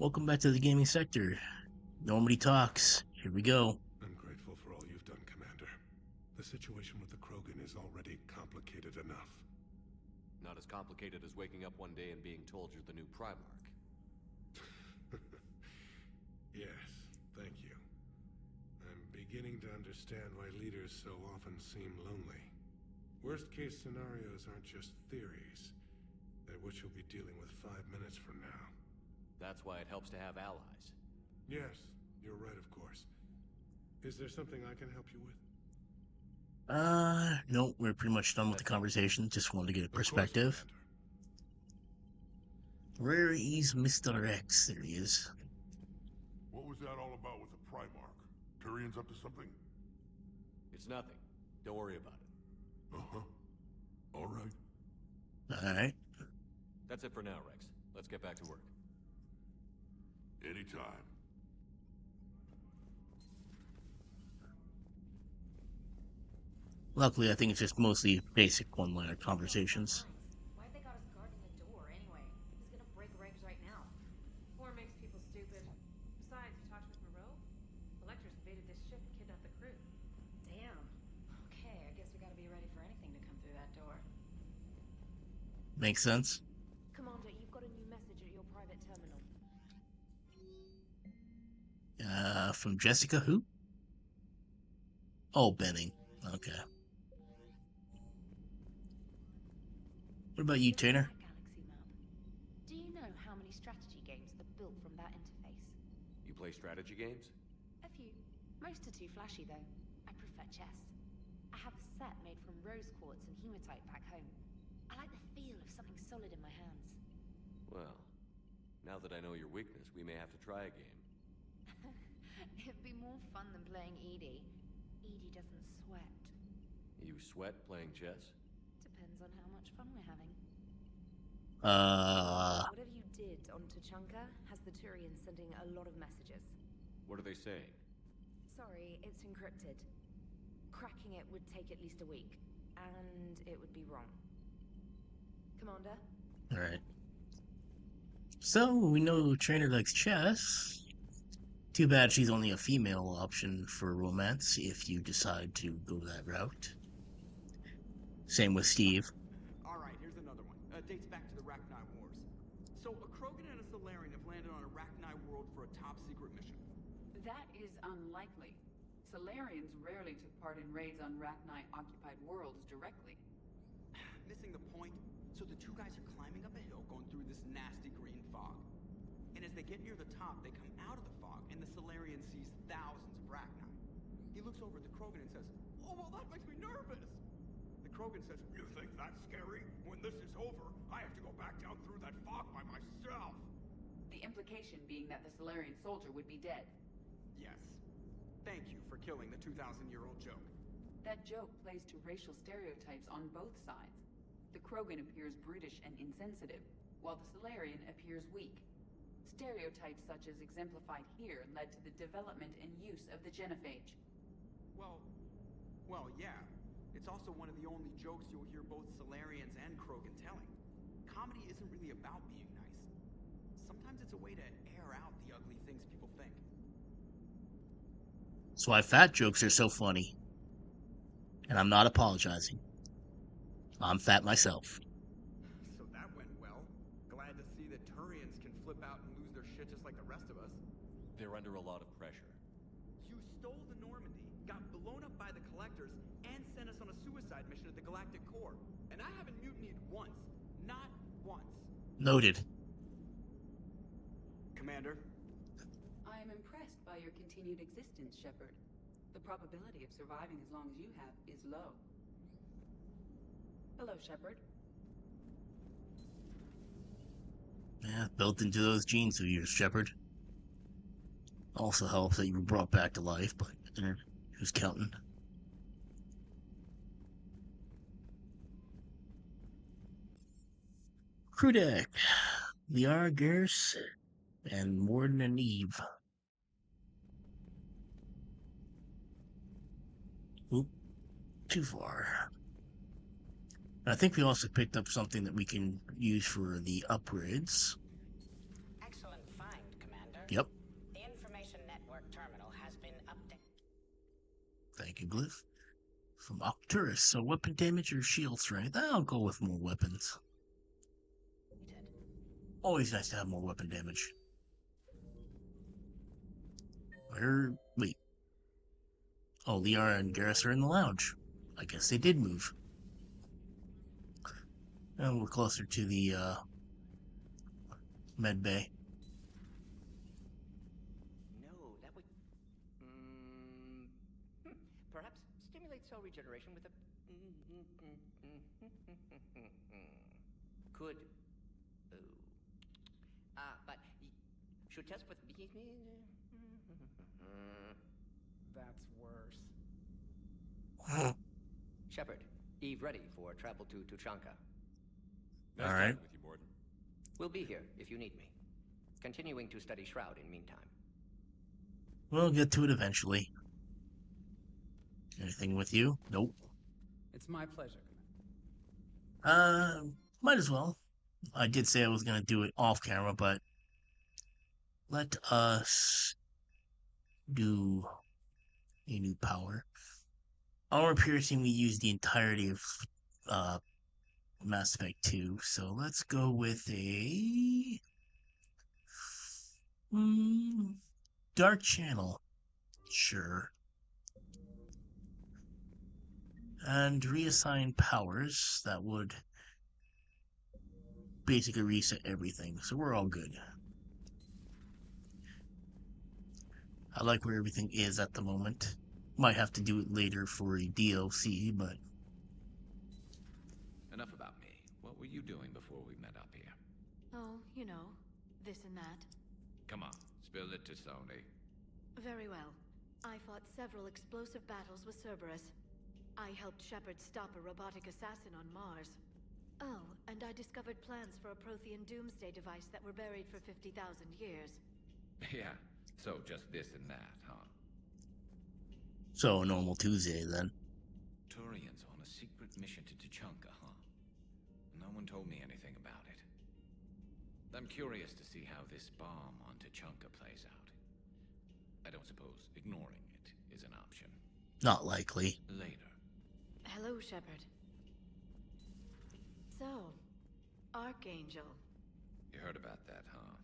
Welcome back to the gaming sector. Normandy talks. Here we go. I'm grateful for all you've done, Commander. The situation with the Krogan is already complicated enough. Not as complicated as waking up one day and being told you're the new Primarch. Yes, thank you. I'm beginning to understand why leaders so often seem lonely. Worst-case scenarios aren't just theories. They're what you'll be dealing with 5 minutes from now. That's why it helps to have allies. Yes, you're right, of course. Is there something I can help you with? No, we're pretty much done with the conversation. Just wanted to get a perspective. Of course, Where is Mr. X? There he is. What was that all about with the Primarch? Turian's up to something? It's nothing. Don't worry about it. Uh-huh. All right. Alright. That's it for now, Rex. Let's get back to work. Anytime. Luckily, I think it's just mostly basic one-liner conversations. Why'd they got us guarding the door anyway? He's gonna break regs right now. War makes people stupid. Besides, you talked with Moreau? The Lectors invaded this ship and kidnapped the crew. Damn. Okay, I guess we gotta be ready for anything to come through that door. Makes sense. Commander, you've got a new message at your private terminal. From Jessica who? Oh, Benning. Okay. What about you, Tanner? Galaxy map. Do you know how many strategy games are built from that interface? You play strategy games? A few. Most are too flashy though. I prefer chess. I have a set made from rose quartz and hematite back home. I like the feel of something solid in my hands. Well, now that I know your weakness, we may have to try a game. It'd be more fun than playing Edie. Edie doesn't sweat. You sweat playing chess? Depends on how much fun we're having. Whatever you did on Tachanka has the Turians sending a lot of messages. What are they saying? Sorry, it's encrypted. Cracking it would take at least a week, and it would be wrong. Commander? Alright. So, we know Trainer likes chess. Too bad she's only a female option for romance if you decide to go that route. Same with Steve. Alright, here's another one. Dates back to the Rachni Wars. So, a Krogan and a Solarian have landed on a Rachni world for a top-secret mission. That is unlikely. Solarians rarely took part in raids on Rachni-occupied worlds directly. Missing the point? So the two guys are climbing up a hill going through this nasty green fog. And as they get near the top, they come out of the fog, and the Solarian sees thousands of Rachni. He looks over at the Krogan and says, "Oh, well, that makes me nervous!" The Krogan says, "You think that's scary? When this is over, I have to go back down through that fog by myself!" The implication being that the Solarian soldier would be dead. Yes. Thank you for killing the 2,000-year-old joke. That joke plays to racial stereotypes on both sides. The Krogan appears brutish and insensitive, while the Solarian appears weak. Stereotypes such as exemplified here led to the development and use of the genophage. Well, yeah. It's also one of the only jokes you'll hear both Solarians and Krogan telling. Comedy isn't really about being nice. Sometimes it's a way to air out the ugly things people think. That's why fat jokes are so funny. And I'm not apologizing. I'm fat myself. So that went well. Glad to see that Turians can flip out and lose their shit just like the rest of us. They're under a lot of pressure. You stole the Normandy, got blown up by the Collectors, and sent us on a suicide mission at the Galactic Core. And I haven't mutinied once. Not once. Noted. Commander? I am impressed by your continued existence, Shepard. The probability of surviving as long as you have is low. Hello, Shepard. Yeah, built into those genes of yours, Shepard. Also helps that you were brought back to life, but who's counting? Crew deck. Liara Garrus and Morden and Eve. Oop, too far. I think we also picked up something that we can use for the upgrades. Excellent find, Commander. Yep. The information network terminal has been updated. Thank you, Glyph. From Octurus, so weapon damage or shield strength? I'll go with more weapons. Always nice to have more weapon damage. Wait. Oh, Liara and Garrus are in the lounge. I guess they did move. And we're closer to the med bay. No, that would... perhaps stimulate cell regeneration with a... Could... but... Should test with... That's worse. Shepard, Eve ready for travel to Tuchanka. Nice All right. talking with you, Morden. We'll be here if you need me. Continuing to study Shroud in meantime. We'll get to it eventually. Anything with you? Nope. It's my pleasure. Might as well. I did say I was gonna do it off camera, but let us do a new power. Armor piercing, we use the entirety of Mass Effect 2, so let's go with a Dark Channel. Sure. And reassign powers. That would basically reset everything, so we're all good. I like where everything is at the moment. Might have to do it later for a DLC, but... Enough about me. What were you doing before we met up here? Oh, you know, this and that. Come on, spill it to Sony. Very well. I fought several explosive battles with Cerberus. I helped Shepard stop a robotic assassin on Mars. Oh, and I discovered plans for a Prothean doomsday device that were buried for 50,000 years. Yeah, so just this and that, huh? So, a normal Tuesday, then. Turians on a secret mission to Tuchanka, huh? No one told me anything about it. I'm curious to see how this bomb on Tuchanka plays out. I don't suppose ignoring it is an option. Not likely. Later. Hello, Shepard. So, Archangel. You heard about that, huh?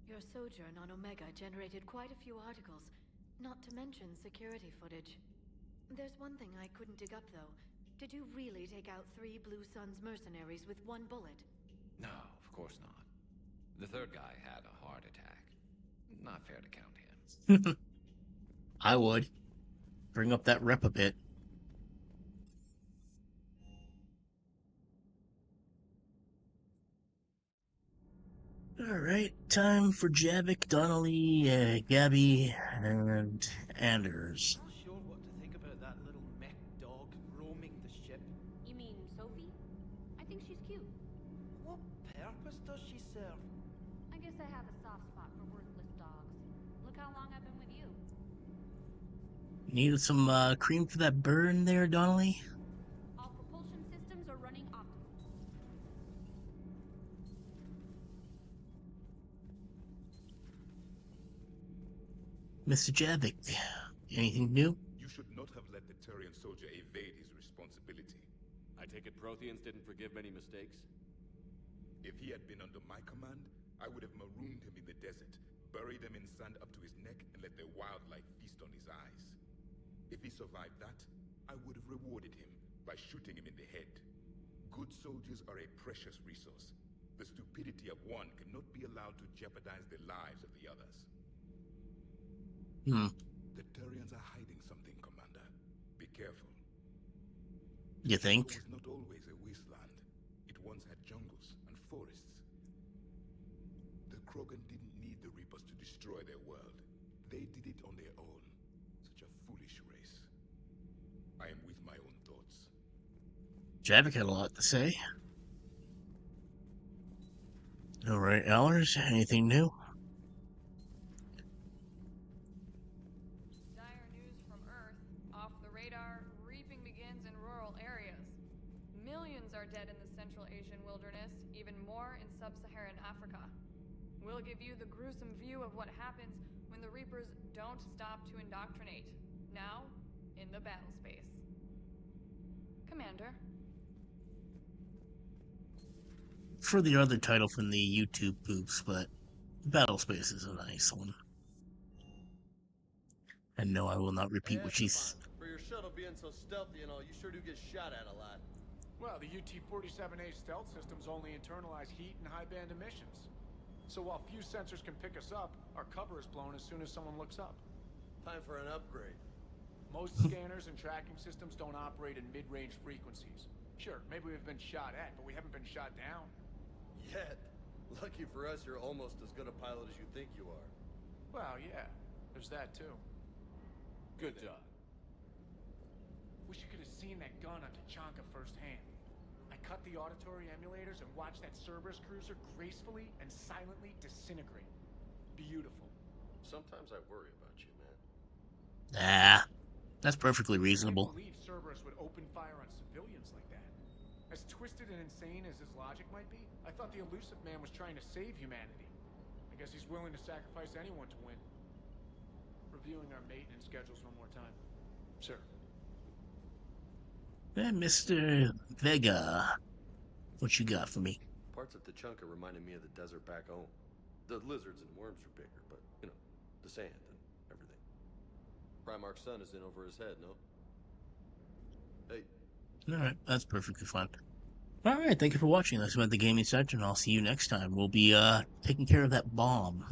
Your sojourn on Omega generated quite a few articles, not to mention security footage. There's one thing I couldn't dig up, though. Did you really take out 3 Blue Suns mercenaries with 1 bullet? No, of course not. The third guy had a heart attack. Not fair to count him. I would. Bring up that rep a bit. Alright, time for Javik, Donnelly, Gabby, and Anders. Not sure what to think about that little mech dog roaming the ship. You mean Sophie? I think she's cute. What purpose does she serve? I guess I have a soft spot for worthless dogs. Look how long I've been with you. Needed some cream for that burn there, Donnelly? All propulsion systems are running optimal. Mr. Javik, anything new? You should not have let the Turian soldier evade his responsibility. I take it Protheans didn't forgive many mistakes? If he had been under my command, I would have marooned him in the desert, buried him in sand up to his neck, and let the wildlife feast on his eyes. If he survived that, I would have rewarded him by shooting him in the head. Good soldiers are a precious resource. The stupidity of one cannot be allowed to jeopardize the lives of the others. The Turians are hiding something, Commander. Be careful. You think? It was not always a wasteland. It once had jungles and forests. The Krogan didn't need the Reapers to destroy their world. They did it on their own. Such a foolish race. I am with my own thoughts. Javik had a lot to say. Alright, Allers, anything new? Dire news from Earth. Off the radar, reaping begins in rural areas. Millions are dead in the Central Asian wilderness, even more in sub-Saharan Africa. We'll give you the gruesome view of what happens when the Reapers don't stop to indoctrinate. Now, in the battle space. Commander. For the other title from the YouTube poops, but Battle Space is a nice one. And no, I will not repeat what she's... For your shuttle being so stealthy and all, you sure do get shot at a lot. Well, the UT-47A stealth systems only internalize heat and high-band emissions. So while few sensors can pick us up, our cover is blown as soon as someone looks up. Time for an upgrade. Most scanners and tracking systems don't operate in mid-range frequencies. Sure, maybe we've been shot at, but we haven't been shot down. Yet. Lucky for us, you're almost as good a pilot as you think you are. Well, yeah. There's that, too. Good job. Wish you could have seen that gun on Tachanka firsthand. I cut the auditory emulators and watched that Cerberus cruiser gracefully and silently disintegrate. Beautiful. Sometimes I worry about you, man. Ah, that's perfectly reasonable. I can't believe Cerberus would open fire on civilians like that. As twisted and insane as his logic might be, I thought the elusive man was trying to save humanity. I guess he's willing to sacrifice anyone to win. Reviewing our maintenance schedules one more time. Sir. Mr. Vega, what you got for me? Parts of Tachanka reminded me of the desert back home. The lizards and worms are bigger, but, you know, the sand and everything. Primarch's son is in over his head, no? Hey. Alright, that's perfectly fine. Alright, thank you for watching. That's about the gaming section. I'll see you next time. We'll be taking care of that bomb.